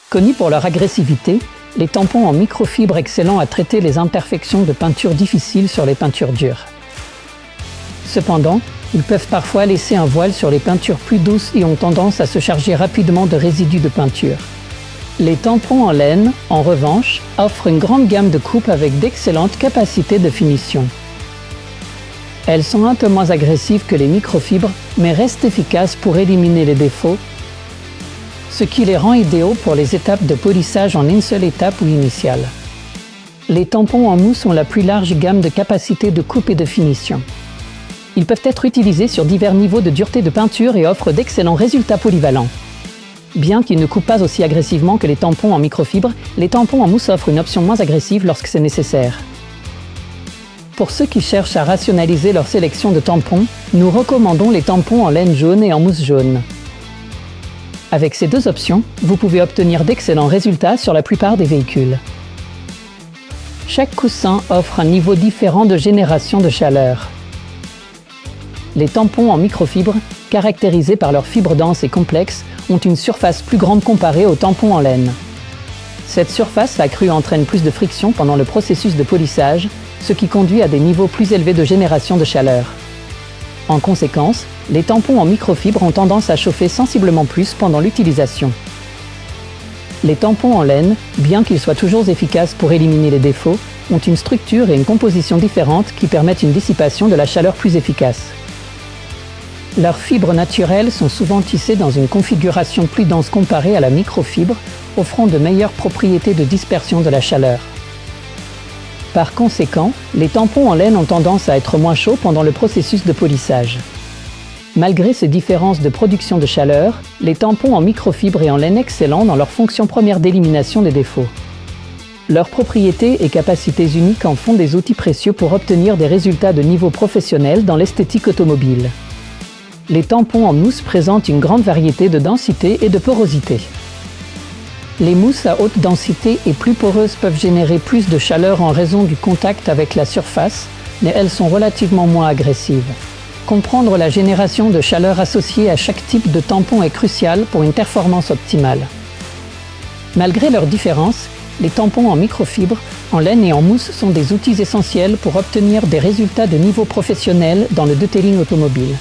Connus pour leur agressivité, les tampons en microfibre excellent à traiter les imperfections de peinture difficiles sur les peintures dures. Cependant, ils peuvent parfois laisser un voile sur les peintures plus douces et ont tendance à se charger rapidement de résidus de peinture. Les tampons en laine, en revanche, offrent une grande gamme de coupes avec d'excellentes capacités de finition. Elles sont un peu moins agressives que les microfibres, mais restent efficaces pour éliminer les défauts, ce qui les rend idéaux pour les étapes de polissage en une seule étape ou initiale. Les tampons en mousse ont la plus large gamme de capacités de coupe et de finition. Ils peuvent être utilisés sur divers niveaux de dureté de peinture et offrent d'excellents résultats polyvalents. Bien qu'ils ne coupent pas aussi agressivement que les tampons en microfibre, les tampons en mousse offrent une option moins agressive lorsque c'est nécessaire. Pour ceux qui cherchent à rationaliser leur sélection de tampons, nous recommandons les tampons en laine jaune et en mousse jaune. Avec ces deux options, vous pouvez obtenir d'excellents résultats sur la plupart des véhicules. Chaque coussin offre un niveau différent de génération de chaleur. Les tampons en microfibre, caractérisés par leurs fibres denses et complexes, ont une surface plus grande comparée aux tampons en laine. Cette surface accrue entraîne plus de friction pendant le processus de polissage, ce qui conduit à des niveaux plus élevés de génération de chaleur. En conséquence, les tampons en microfibre ont tendance à chauffer sensiblement plus pendant l'utilisation. Les tampons en laine, bien qu'ils soient toujours efficaces pour éliminer les défauts, ont une structure et une composition différentes qui permettent une dissipation de la chaleur plus efficace. Leurs fibres naturelles sont souvent tissées dans une configuration plus dense comparée à la microfibre, offrant de meilleures propriétés de dispersion de la chaleur. Par conséquent, les tampons en laine ont tendance à être moins chauds pendant le processus de polissage. Malgré ces différences de production de chaleur, les tampons en microfibre et en laine excellent dans leur fonction première d'élimination des défauts. Leurs propriétés et capacités uniques en font des outils précieux pour obtenir des résultats de niveau professionnel dans l'esthétique automobile. Les tampons en mousse présentent une grande variété de densité et de porosité. Les mousses à haute densité et plus poreuses peuvent générer plus de chaleur en raison du contact avec la surface, mais elles sont relativement moins agressives. Comprendre la génération de chaleur associée à chaque type de tampon est crucial pour une performance optimale. Malgré leurs différences, les tampons en microfibre, en laine et en mousse sont des outils essentiels pour obtenir des résultats de niveau professionnel dans le detailing automobile.